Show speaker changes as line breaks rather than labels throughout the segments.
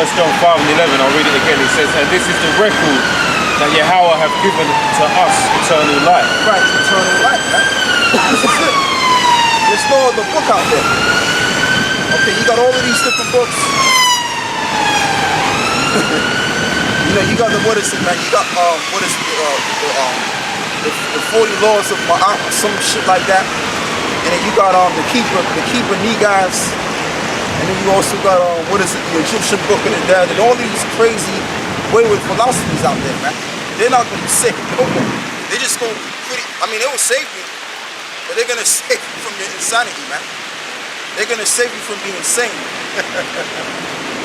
1 John 5:11, I'll read it again. It says, and this is the record that Yahweh have given to us eternal life.
Right, eternal life, right? This is it. There's no other book out there. Okay, you got all of these different books. You know, you got the, what is it, man? You got, what is the 40 laws of Ma'at, some shit like that. And then you got the keeper Negas. And then you also got what is it, the Egyptian book and that, and all these crazy wayward philosophies out there, man. They're not gonna save no one. They just gonna they will save you, but they're gonna save you from your insanity, man. They're gonna save you from being insane.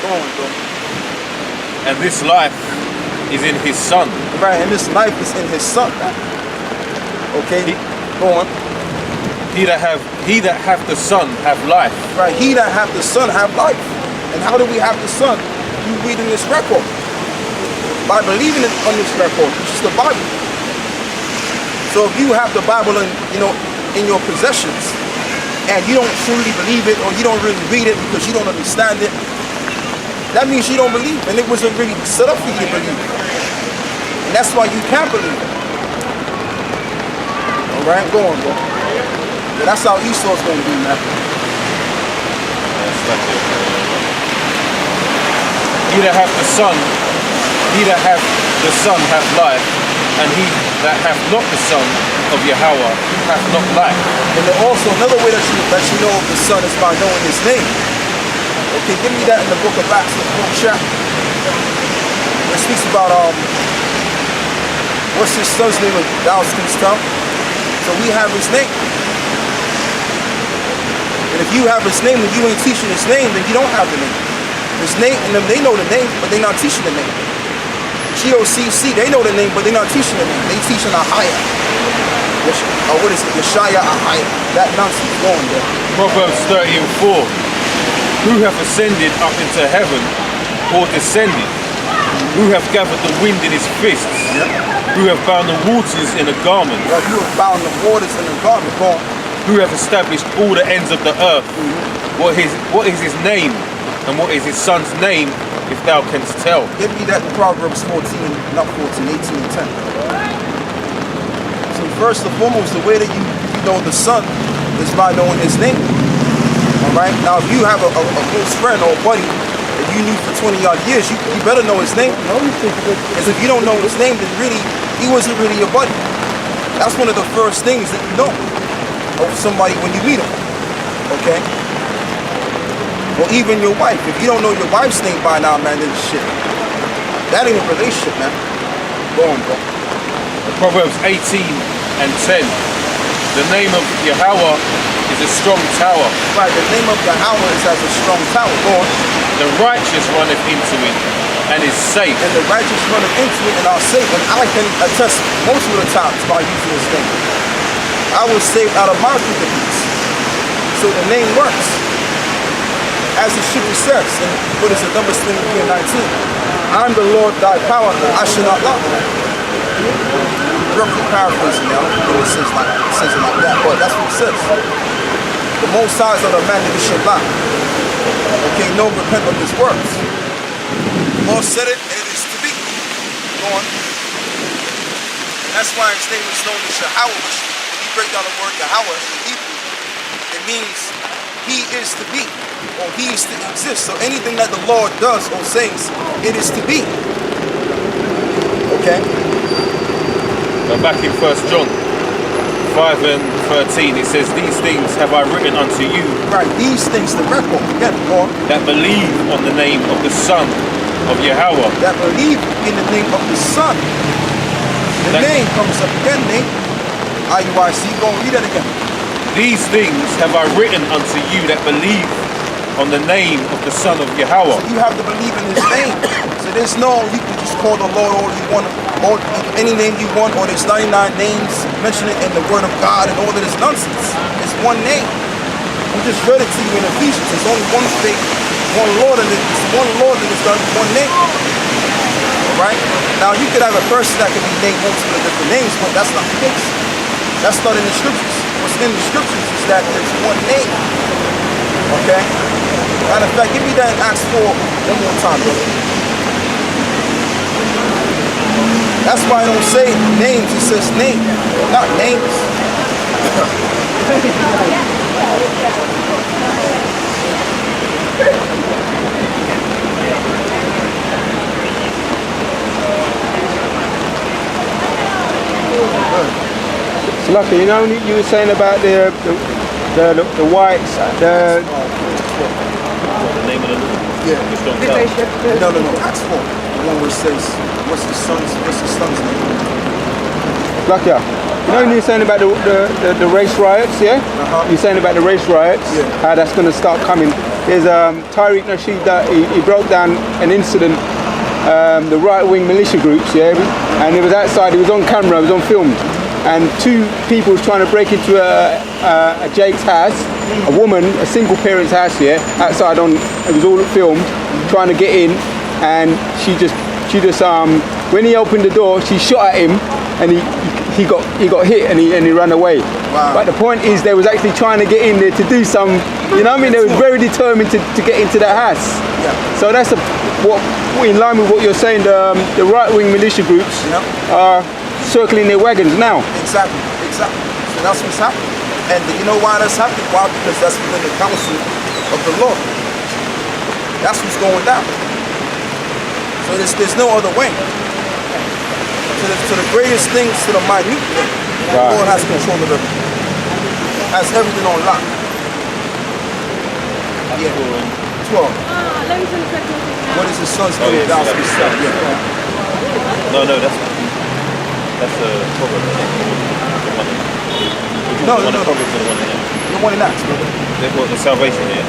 Go on, bro.
And this life is in his son.
Right, and this life is in his son, man. Okay, go on.
He that hath the Son have life.
Right, he that hath the Son have life. And how do we have the Son? You read in this record. By believing on this record, which is the Bible. So if you have the Bible in your possessions, and you don't truly believe it, or you don't really read it because you don't understand it, that means you don't believe, and it wasn't really set up for you to believe it. And that's why you can't believe it. Alright, go on, bro. Yeah, that's how Esau's going to be, man.
He that hath the Son hath life, and he that hath not the Son of Yahweh hath not life.
And then also another way that you know the Son is by knowing his name. Okay, give me that in the book of Acts, the 4th chapter. It speaks about what's his son's name? Thou canst tell. So we have his name. And if you have his name and you ain't teaching his name, then you don't have the name. His name, and they know the name, but they're not teaching the name. GOCC, they know the name, but they're not teaching the name. They teaching Ahaya. What is it? Yeshaya Ahaya. That nonsense going there.
Proverbs 30:4. Who hath ascended up into heaven, or descended? Who hath gathered the wind in his fists?
Yeah.
Who hath bound the waters in a garment?
Right, you have bound the waters in a garment. Go on.
Who hath established all the ends of the earth? What is his name, and what is his son's name, if thou canst tell?
Give me that Proverbs 14, not 14, 18 and 10. So first and foremost, the way that you know the Son is by knowing his name. Alright? Now if you have a close friend or a buddy that you knew for 20 odd years, you better know his name. Because if you don't know his name, then really, he wasn't really your buddy. That's one of the first things that you know of somebody when you meet them, okay? Or even your wife. If you don't know your wife's name by now, man, then shit. That ain't a relationship, man. Go on, bro.
Proverbs 18:10. The name of Yahweh is a strong tower.
Right, the name of Yahweh is as a strong tower. Go on.
The righteous runneth into it and is safe.
And the righteous runneth into it and are safe. And I can attest most of the times by using this name. I was saved out of my wickedness. So the name works. As the scripture says, in what is it, Numbers 23:19. I'm the Lord thy power, I shall not lie. Roughly paraphrasing now, it says it like that, but that's what it says. The Most High is not a man that he should lie. Okay, no, repent of his words. The Lord said it, and it is to be. Go on. And that's why his name is known as Yahweh, which break down the word Yahweh in Hebrew, it means he is to be, or he is to exist. So anything that the Lord does or says, it is to be. Okay?
Now back in 1 John 5:13, it says, these things have I written unto you.
Right, these things, the record, again, go on.
That believe on the name of the Son of Yahweh.
That believe in the name of the Son. The name comes up again, name. IUIC, go and read that again.
These things have I written unto you that believe on the name of the Son of Yahweh.
So you have to believe in his name. So there's no, you can just call the Lord all you want, or any name you want, or there's 99 names, mention it in the word of God and all of this nonsense. It's one name. I just read it to you in Ephesians. There's only one faith, one Lord, and it's one Lord and it's done one name. Alright? Now you could have a person that could be named multiple different names, but that's not the case. That's not in the scriptures. What's in the scriptures is that there's one name. Okay? Matter of fact, give me that in Acts 4 one more time, brother. That's why I don't say names, he says name, not names.
So lucky, you know, you were saying about the whites,
The name of the
Yeah.
just don't tell.
No. Acts 4. The one where it says, what's his son's name?
lucky. You know, you were saying about the race riots, yeah? You're saying about the race riots,
Yeah.
how that's going to start coming. There's Tariq Nasheed that he broke down an incident, the right-wing militia groups, yeah, and he was outside, he was on camera, he was on film, and two people was trying to break into a Jake's house, a woman, a single parent's house, yeah, outside on, it was all filmed, trying to get in, and she just when he opened the door, she shot at him, and he got hit, and he ran away.
Wow.
But the point is, they was actually trying to get in there to do some, you know what I mean? They were very determined to get into that house.
Yeah.
So that's what in line with what you're saying. The right-wing militia groups
Yeah.
are circling their wagons now.
Exactly. So that's what's happening. And you know why that's happening? Why? Because that's within the council of the Lord. That's what's going down. So there's no other way. To the greatest things, to the minute thing, the
Right.
Lord has control of everything. Has everything on lock. Yeah. 12. What is his son's
Oh,
name?
yeah,
Thou
so
shalt
that's-
serve. Yeah.
No, that's a problem.
No.
The problems are the one in there.
The one in Acts, brother.
They've got the salvation here.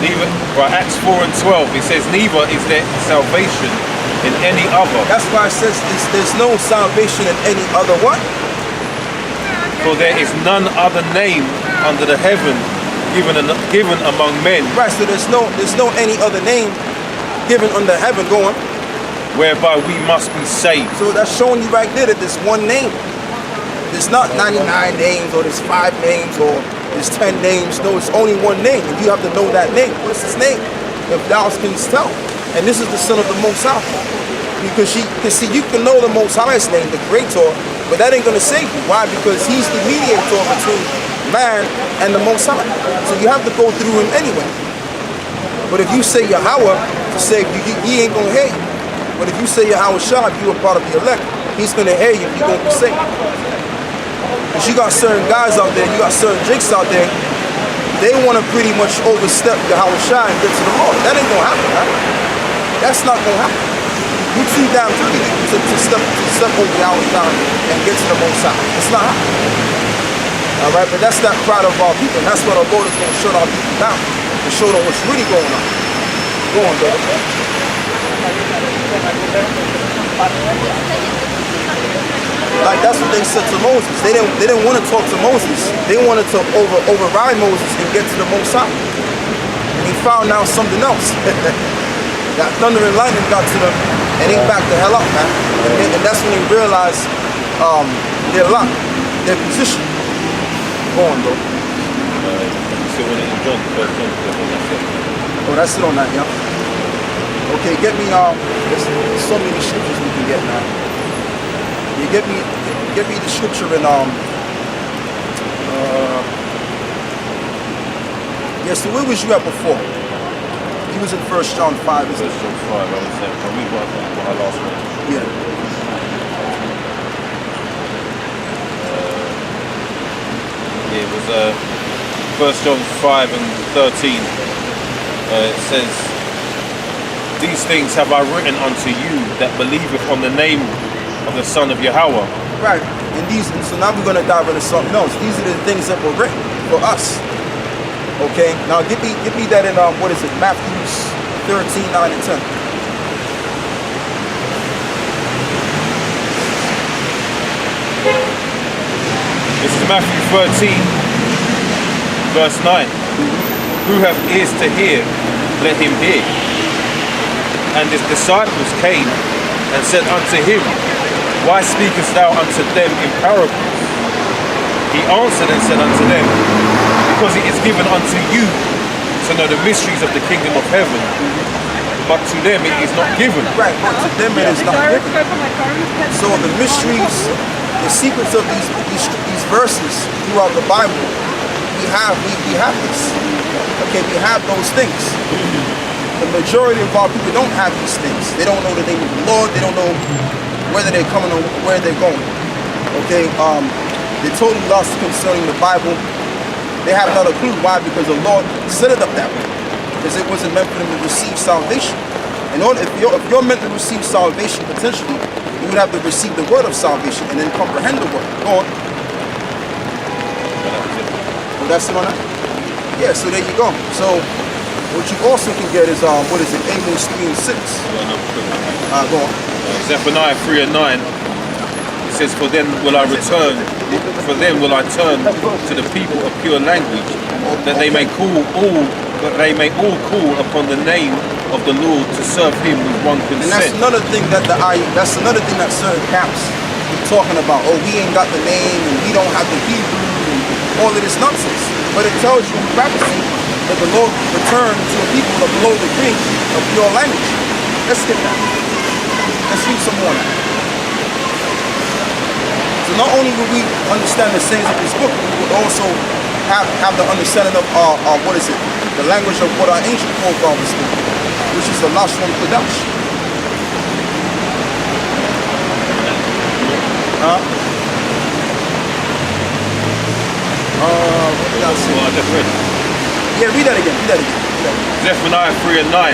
Neither, right, Acts 4 and 12, it says, neither is there salvation in any other,
That's why it says there's no salvation in any other what?
for there is none other name under the heaven given among men,
Right, so there's no any other name given under heaven going.
whereby we must be saved.
So that's showing you right there that there's one name. There's not 99 names, or there's 5 names, or there's 10 names. No, it's only one name, and you have to know that name. What's his name? If thou canst tell. And this is the Son of the Most High. Because you can know the Most High's name, the Creator, but that ain't gonna save you. Why? Because he's the mediator between man and the Most High. So you have to go through him anyway. But if you say Yahweh to save you, he ain't gonna hear you. But if you say Yahweh Shah, if you're a part of the elect, he's gonna hear you, you're gonna be saved. Because you got certain guys out there, you got certain jakes out there, they want to pretty much overstep Yahweh Shah and get to the Lord. That ain't gonna happen, right? That's not gonna happen. You too damn dirty to step over Yahweh Shah and get to the Most High. It's not happening. All right, but that's that pride of our people. And that's what our Lord is gonna shut our people down and show them what's really going on. Go on, brother. Like that's what they said to Moses. They didn't want to talk to Moses. They wanted to override Moses and get to the Most High. And he found out something else. That thunder and lightning got to them and they backed the hell up, man. And that's when they realized their luck, their position. Go on, bro.
So when it's John, first John, that's it.
Oh, that's it on that, yeah. Okay, get me there's so many scriptures we can get, man. You get me the scripture in so where was you at before? You was in 1 John 5, isn't it?
First John 5, I was saying, can we read what I last read?
Yeah.
Yeah, it was 1 John 5 and 13. It says, these things have I written unto you that believeth on the name of the Son of Yahweh.
Right. And so now we're gonna dive into something else. These are the things that were written for us. Okay. Now get me that in what is it? Matthew 13, 9 and 10.
This is Matthew 13, verse 9. Who hath ears to hear, let him hear. And his disciples came and said unto him, why speakest thou unto them in parables? He answered and said unto them, because it is given unto you to to know the mysteries of the kingdom of heaven, but to them it is not given.
Right, but to them it is not given. So the mysteries, the secrets of these verses throughout the Bible, we have this. Okay, we have those things. The majority of our people don't have these things. They don't know the name of the Lord. They don't know whether they're coming or where they're going. Okay, they're totally lost concerning the Bible. They have not a clue. Why? Because the Lord set it up that way. Because it wasn't meant for them to receive salvation. In order, if you're meant to receive salvation potentially, you would have to receive the word of salvation and then comprehend the word. Go on. Oh, that's it on that? Yeah, so there you go. So what you also can get is what is it? Amos 3 and 6. Go on.
Zephaniah 3 and 9. It says, For them will I turn to the people of pure language, that they may all call upon the name of the Lord to serve him with one consent.
And that's another thing that certain camps are talking about. Oh, we ain't got the name and we don't have the Hebrew and all of this nonsense. But it tells you in prophecy that the Lord returned to a people of below the degree of pure language. Let's skip that. Let's read some more now. So not only will we understand the sayings of this book, we will also have the understanding of what is it? The language of what our ancient forefathers spoke, which is the Lashon Kodash. What did I say?
Well, I just read it.
Yeah, read that again.
Zephaniah 3 and 9.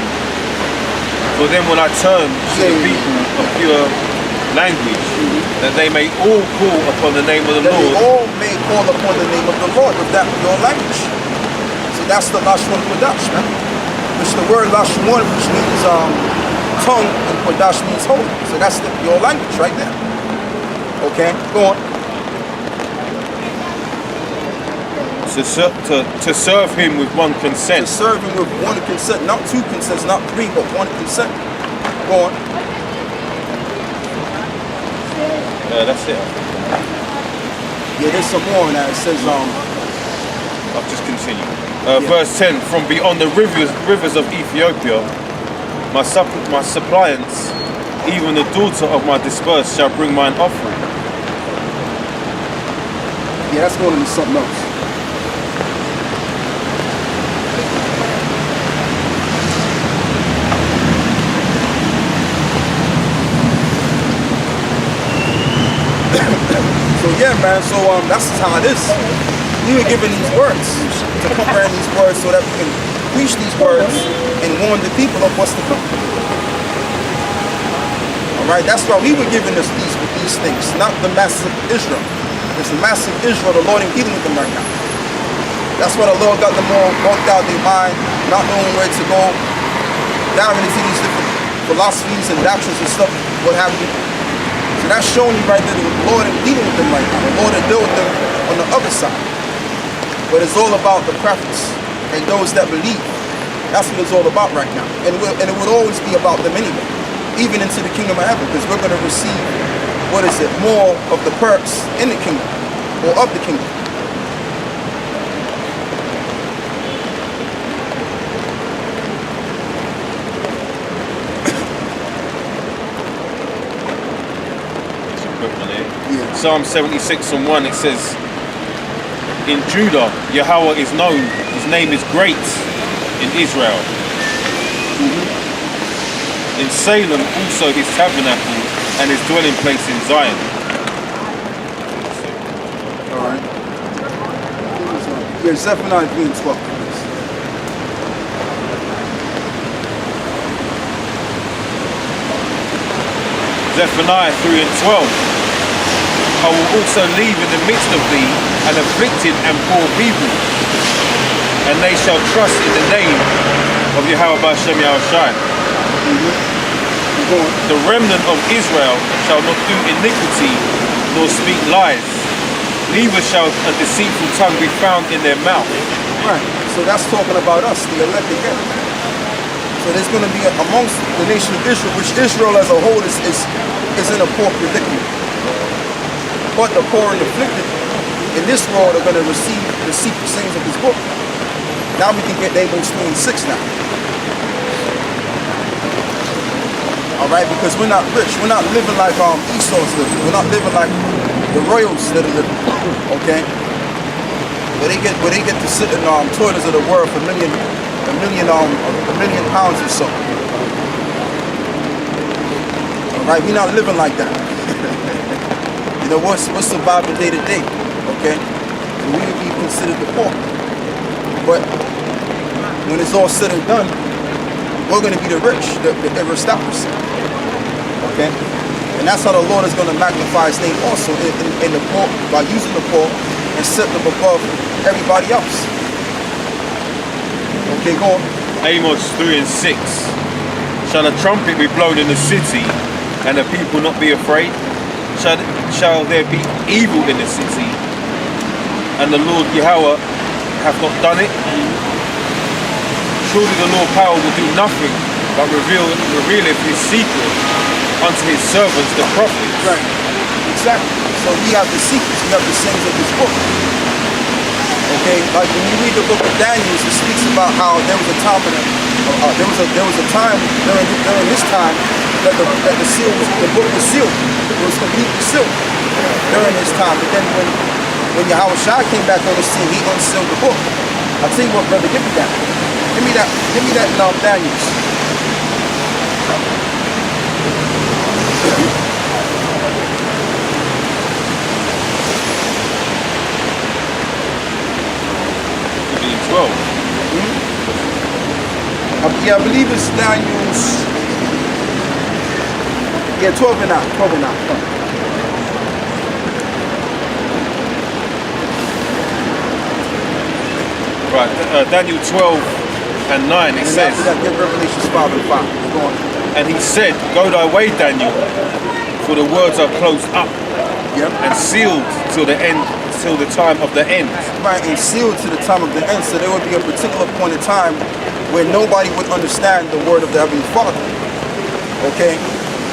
For them will I turn to the people of pure language, that they may all call upon the name of the Lord.
They all may call upon the name of the Lord with that pure language. So that's the Lashon Kodash, man. Which the word Lashon, which means tongue, and Kodash means holy. So that's the pure language right there. Okay, go on.
To serve him with one consent.
To serve him with one consent, not two consents, not three, but one consent. Go on.
That's it.
Yeah, there's some more in that. It says,
I'll just continue. Verse 10, from beyond the rivers of Ethiopia, my suppliants, even the daughter of my dispersed, shall bring mine offering.
Yeah, that's going into something else. So yeah, man, so that's how it is. We were given these words to comprehend these words so that we can preach these words and warn the people of what's to come. Alright, that's why we were given these things, not the masses of Israel. It's the masses of Israel, the Lord ain't dealing with them right now. That's why the Lord got them all bugged out their mind, not knowing where to go, diving into these different philosophies and doctrines and stuff, what have you. So that's showing you right there that the Lord ain't dealing with them right now. The Lord will deal with them on the other side. But it's all about the prophets and those that believe. That's what it's all about right now. And it will always be about them anyway, even into the kingdom of heaven, because we're going to receive, what is it, more of the perks in the kingdom, or of the kingdom.
Yeah. Psalm 76 and 1, it says, in Judah, Yahweh is known, his name is great in Israel. In Salem, also his tabernacle and his dwelling place in Zion.
Alright. Yeah, Zephaniah 3 and 12.
Zephaniah 3 and 12. I will also leave in the midst of thee an afflicted and poor people, and they shall trust in the name of Yahweh B'Shem Yahushai. The remnant of Israel shall not do iniquity nor speak lies, neither shall a deceitful tongue be found in their mouth.
Right, so that's talking about us, the elect again. So there's going to be amongst the nation of Israel, which Israel as a whole is in a poor predicament. But the poor and afflicted in this world are going to receive the secret sayings of his book. Now we can get Amos 3 and 6 now. All right, because we're not rich. We're not living like Esau's living. We're not living like the royals that are living. Okay, where they get to sit in toilets of the world for a million pounds or so. All right, we're not living like that. You know what's surviving day to day. Okay, and we would be considered the poor. But when it's all said and done, we're going to be the rich, the aristocracy. Okay? And that's how the Lord is going to magnify his name also in the poor, by using the poor and set them above everybody else. Okay, go on.
Amos 3 and 6. Shall a trumpet be blown in the city, and the people not be afraid? Shall there be evil in the city, and the Lord Yahweh have not done it? Surely the Lord power will do nothing but revealeth his secret unto his servants the prophets.
Right. Exactly. So we have the secrets, we have the sayings of his book. Okay, like when you read the book of Daniel, it speaks about how there was a time there was a time during this time that the seal the book was sealed. It was completely sealed during this time. But then when Yahweh Shai came back on the scene, he unsealed the book. I'll tell you what, brother, give me that. Give me that in Daniels.
Being 12.
Yeah, I believe it's Daniels. Yeah, 12 and 9. 12 and 9.
Right, Daniel 12 and 9, it
And
says,
after that, get Revelations 5 and 5. Go on.
and he said, go thy way, Daniel, for the words are closed up
Yep.
and sealed till the end, till the time of the end.
Right, and sealed to the time of the end. So there would be a particular point in time where nobody would understand the word of the Heavenly Father. Okay?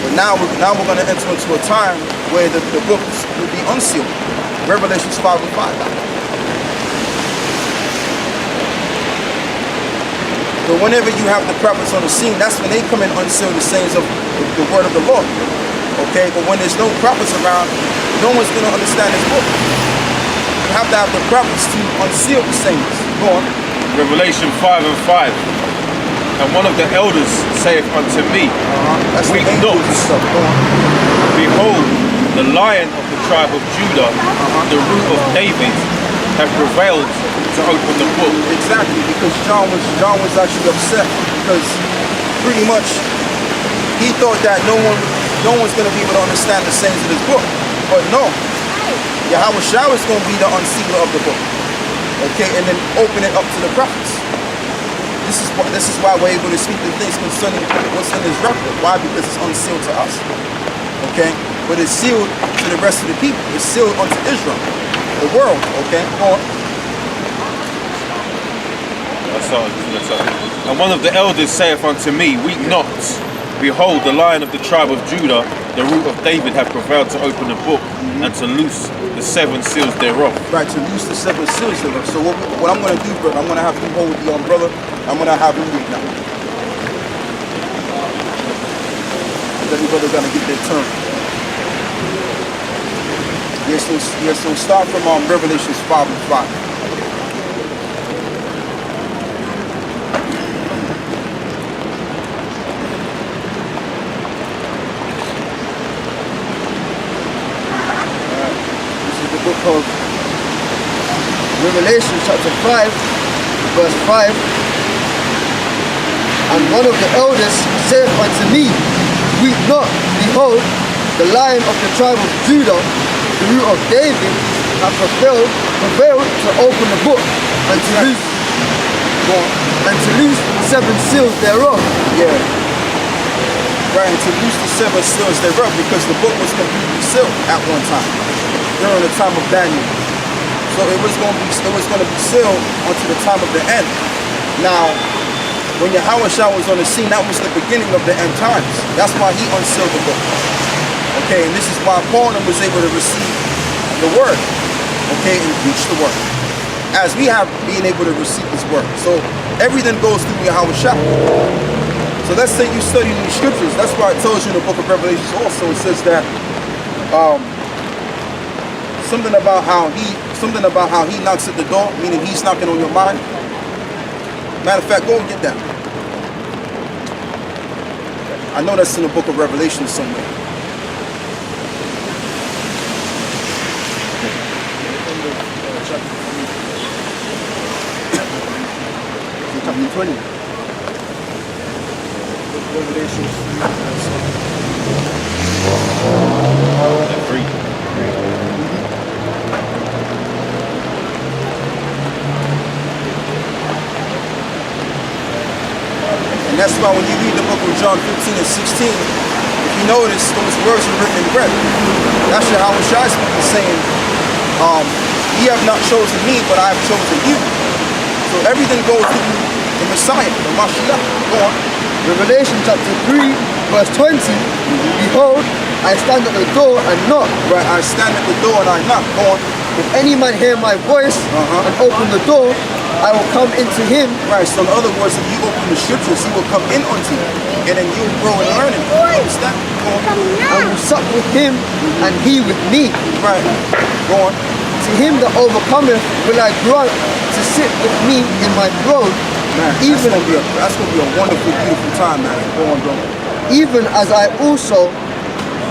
But now we're going to enter into a time where the books will be unsealed. Revelations 5 and 5. But whenever you have the prophets on the scene, that's when they come and unseal the sayings of the word of the Lord. Okay? But when there's no prophets around, no one's going to understand this book. You have to have the prophets to unseal the sayings. Go on.
Revelation 5 and 5. And one of the elders saith unto me,
That's
weep
the angels
not.
and stuff. Go on.
Behold, the Lion of the tribe of Judah, the root of David, have prevailed to open the book.
Exactly, because John was actually upset because pretty much he thought that no one's going to be able to understand the sayings of this book. But no, Yahweh Shai is going to be the unsealer of the book. Okay, and then open it up to the prophets. This is why we're able to speak the things concerning what's in his record. Why? Because it's unsealed to us. Okay, but it's sealed to the rest of the people. It's sealed unto Israel, the world. Okay, go on.
That's all. And one of the elders saith unto me, weep not. Behold, the Lion of the tribe of Judah, the root of David, hath prevailed to open the book and to loose the 7 seals thereof.
Right, to loose the 7 seals thereof. So what I'm going to do, brother, I'm going to have you hold the umbrella. I'm going to have him read now. Everybody's going to get their turn. Yes, so start from Revelations 5 and 5. Book of
Revelation chapter 5, verse 5. And one of the elders said unto me, weep not, behold, the Lion of the tribe of Judah, the root of David, hath prevailed to open the book and to loose the 7 seals thereof.
Yeah. Right, and to loose the 7 seals thereof, because the book was completely sealed at one time, during the time of Daniel. So it was going to be sealed until the time of the end. Now, when Yahweh Shai was on the scene, that was the beginning of the end times. That's why he unsealed the book. Okay, and this is why Paul was able to receive the word. Okay, and preach the word. as we have been able to receive His word. So everything goes through Yahweh Shah. So let's say you study these scriptures. That's why it tells you in the book of Revelations also, it says that something about how he knocks at the door, meaning he's knocking on your mind. Matter of fact, go and get that. I know that's in the book of Revelation somewhere.
Chapter 20.
Revelation.
Three.
And that's why when you read the book of John 15 and 16, if you notice, those words are written in red. That's Yahweh Shai speaking, saying, ye have not chosen me, but I have chosen you. So everything goes through the Messiah, the Mashiach. Go on.
Revelation chapter 3, verse 20. Behold, I stand at the door and knock.
Right, I stand at the door and I knock. Go on.
If any man hear my voice and open the door, I will come into him.
Right, so in other words, if you open the scriptures, he will come in unto you. And then you'll grow and learn it. Understand? Go on.
I will sup with him and he with me.
Right. Go on.
To him that overcometh will I grant to sit with me in my throne,
Man,
even,
that's gonna be a wonderful, beautiful time, man. Go on, bro.
even as I also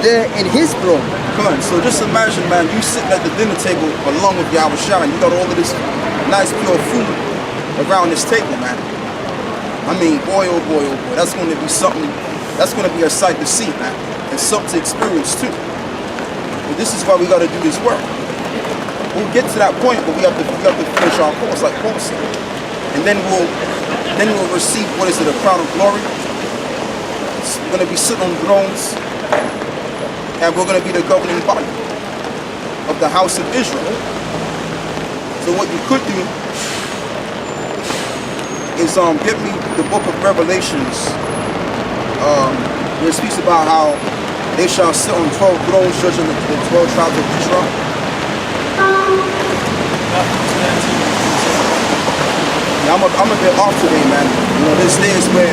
there in his throne.
Come on. So just imagine, man, you sitting at the dinner table along with Yahweh Shai, and you got all of this nice, pure food around this table, man. I mean, boy, oh boy, oh boy. That's gonna be something. That's gonna be a sight to see, man, and something to experience too. But this is why we gotta do this work. We'll get to that point, but we have to finish our course, like Paul said, and then we'll receive, what is it, a crown of glory. We're gonna be sitting on thrones, and we're gonna be the governing body of the house of Israel. So what you could do is get me the book of Revelations, where it speaks about how they shall sit on 12 thrones judging the 12 tribes of Israel. Yeah, I'm a bit off today, man. You know, there's days where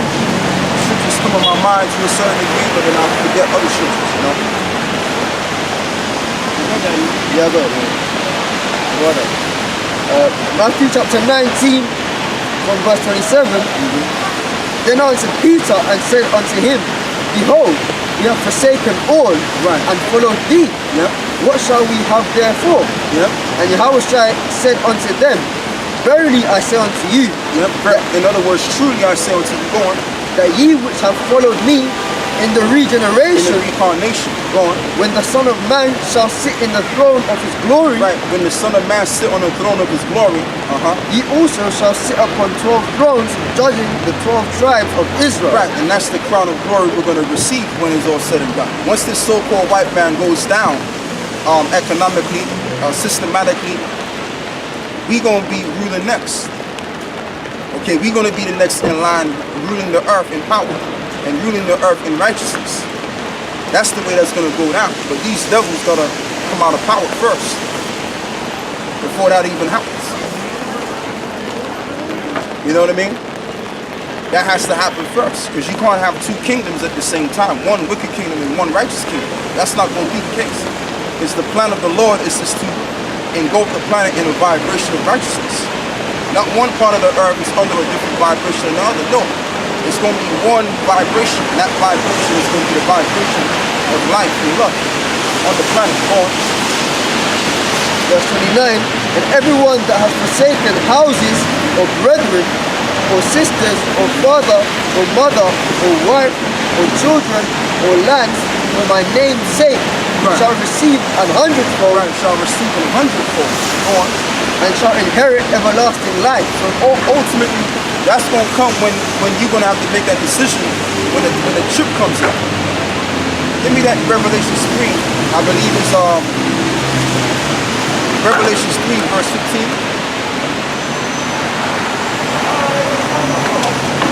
scriptures come in my mind to a certain degree, but then I forget other scriptures, you know?
Yeah, go ahead. Brother. Matthew chapter 19, from verse 27. Then answered Peter and said unto him, Behold, we have forsaken all and followed thee.
Yep.
What shall we have therefore?
Yep.
And Yahweh said unto them, Verily I say unto you,
Yep. In other words, truly I say unto you, go on,
that ye which have followed me in the
in
regeneration,
the reincarnation, go on.
when the Son of Man shall sit in the throne of his glory,
Right, when the Son of Man sit on the throne of his glory,
ye also shall sit upon 12 thrones, judging the 12 tribes of Israel.
right, and that's the crown of glory we're going to receive when it's all said and done. Once this so-called white man goes down, economically, systematically, we're going to be ruling next. Okay, we're going to be the next in line, ruling the earth in power and ruling the earth in righteousness. That's the way that's going to go down. But these devils got to come out of power first before that even happens. You know what I mean? That has to happen first, because you can't have two kingdoms at the same time, one wicked kingdom and one righteous kingdom. That's not going to be the case. It's the plan of the Lord is just to engulf the planet in a vibration of righteousness. Not one part of the earth is under a different vibration than the other. No. It's going to be one vibration, and that vibration is going to be the vibration of life and love on the planet.
Verse 29, and everyone that has forsaken houses or brethren, or sisters, or father, or mother, or wife, or children, or lands, for my name's sake, shall receive 100-fold,
Right, shall receive 100-fold. Go on.
and shall inherit everlasting life.
So ultimately, that's going to come when you're going to have to make that decision when the chip comes in. Give me that Revelations 3. I believe it's Revelations 3 verse 15.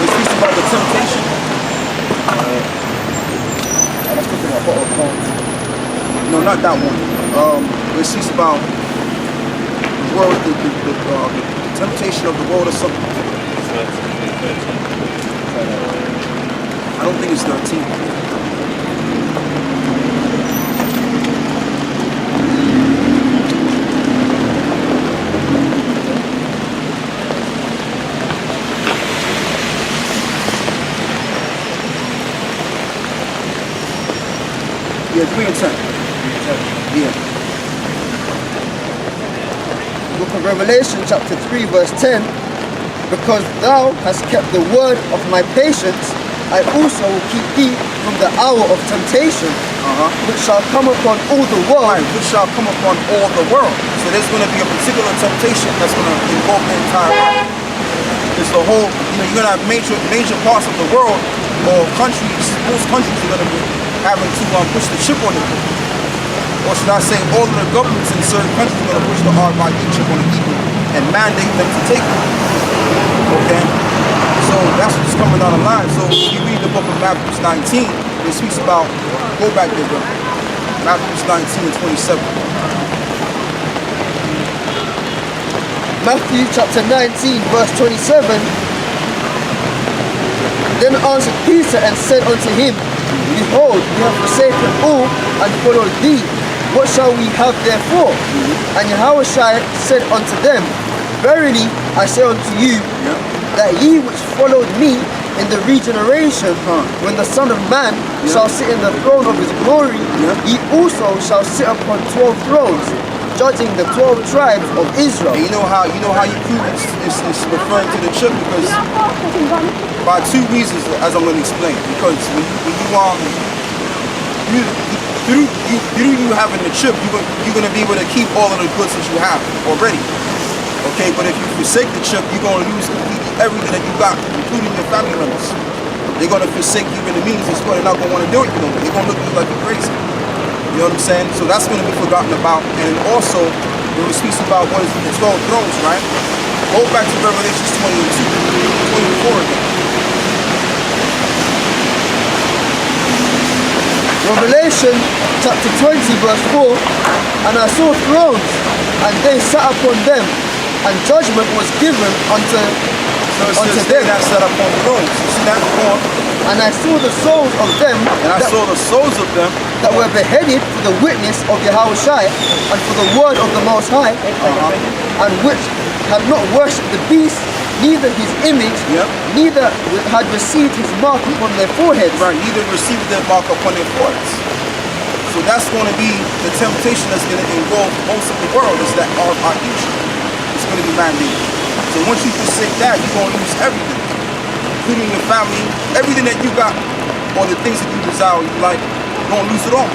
It speaks about the temptation. Let's look at my No, not that one. It speaks about world, the temptation of the world or something. I don't think it's 13. Yeah, 3 and 10. Yeah.
Book of Revelation chapter 3 verse 10. Because thou hast kept the word of my patience, I also will keep thee from the hour of temptation, which shall come upon all the world.
Right, which shall come upon all the world. So there's going to be a particular temptation that's going to involve the entire world. It's the whole, you're going to have major parts of the world, or countries, most countries are going to be having to push the chip on it. Or should I say, all of the governments in certain countries are going to push the RFID chip on the people and mandate them to take it. Okay? So that's what's coming down the line. So if you read the book of Matthew 19, it speaks about, go back there, bro. Matthew 19 and 27.
Matthew chapter 19 verse 27. Then answered Peter and said unto him, Behold, we have forsaken all and followed thee. What shall we have therefore? And Yahushua said unto them, Verily I say unto you, that ye which followed me in the regeneration, when the Son of Man shall sit in the throne of his glory, ye also shall sit upon 12 thrones, judging the 12 tribes of Israel.
And you know how you prove it's referring to the chip, because by two reasons, as I'm going to explain. Because when through you having the chip, you're going to be able to keep all of the goods that you have already. Okay, but if you forsake the chip, you're going to lose completely everything that you got, including your family members. They're going to forsake you in the means as well. They're not going to want to do it. They're going to look at you like you're crazy. You know what I'm saying? So that's going to be forgotten about. And also, when it speaks about what is the 12 thrones, right? Go back to Revelation 22, 24 again.
Revelation chapter 20 verse 4. And I saw thrones, and they sat upon them, and judgment was given unto
them that sat upon thrones. You see that? Go on.
And I saw the souls of them,
that
were beheaded for the witness of Yahushua and for the word of the Most High, and which had not worshipped the beast, neither his image, neither had received his mark upon their foreheads.
Right, neither received their mark upon their foreheads. So that's going to be the temptation that's going to involve most of the world, is that our future. It's going to be mandated. So once you forsake that, you're going to lose everything, including your family, everything that you got, or the things that you desire, you like, you're going to lose it all.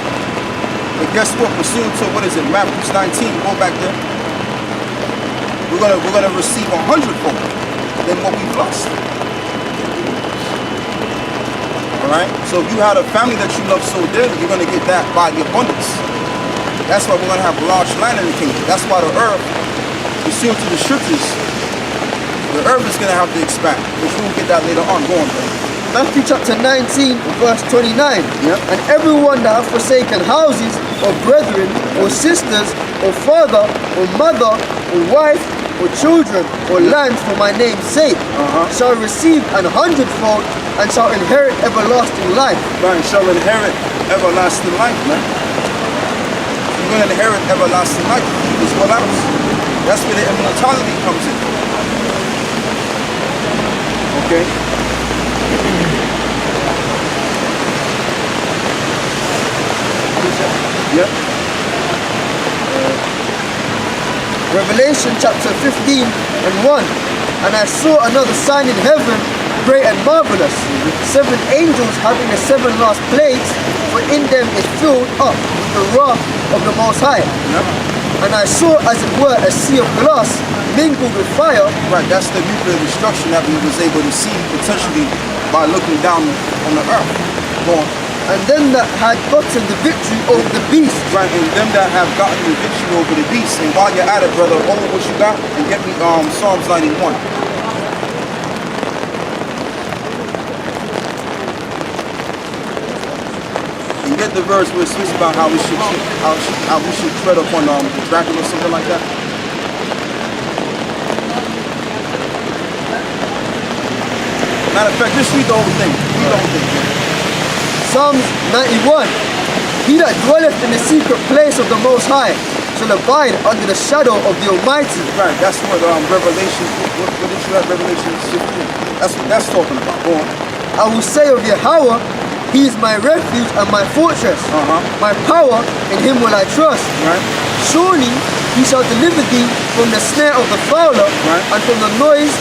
But guess what? Pursuant to, Matthew 19, go back there. We're gonna receive 100-fold than what we've lost. Alright? So if you had a family that you love so dearly, you're gonna get that by the abundance. That's why we're gonna have large land in the kingdom. That's why the earth, pursuant to the scriptures, the earth is gonna have to expand. Which we'll get that later on. Go on, bro.
Matthew chapter 19 verse 29. And everyone that hath forsaken houses, or brethren, or sisters, or father, or mother, or wife, or children, or lands for my name's sake, shall receive 100-fold, and shall inherit everlasting life.
Right, shall inherit everlasting life, man. You're going to inherit everlasting life. It's what else? That's where the immortality comes in. Okay? Yep.
Revelation chapter 15 and 1. And I saw another sign in heaven, great and marvelous, 7 angels having the 7 last plagues, for in them is filled up with the wrath of the Most High. And I saw, as it were, a sea of glass mingled with fire.
Right, that's the nuclear destruction that we was able to see potentially by looking down on the earth. Go on.
And them that had gotten the victory over the beast.
Right, and them that have gotten the victory over the beast. And while you're at it, brother, hold what you got and get me Psalms 91. You get the verse where it speaks about how we should tread upon the dragon or something like that. Matter of fact, just read the whole thing. Read the whole thing.
Psalms 91. He that dwelleth in the secret place of the Most High shall abide under the shadow of the Almighty.
Right, that's what Revelation, what is that? Revelation 15. That's what that's talking about. Go on.
I will say of Yahweh, He is my refuge and my fortress. My power, in Him will I trust.
Right.
Surely He shall deliver thee from the snare of the fowler,
Right.
and from the noise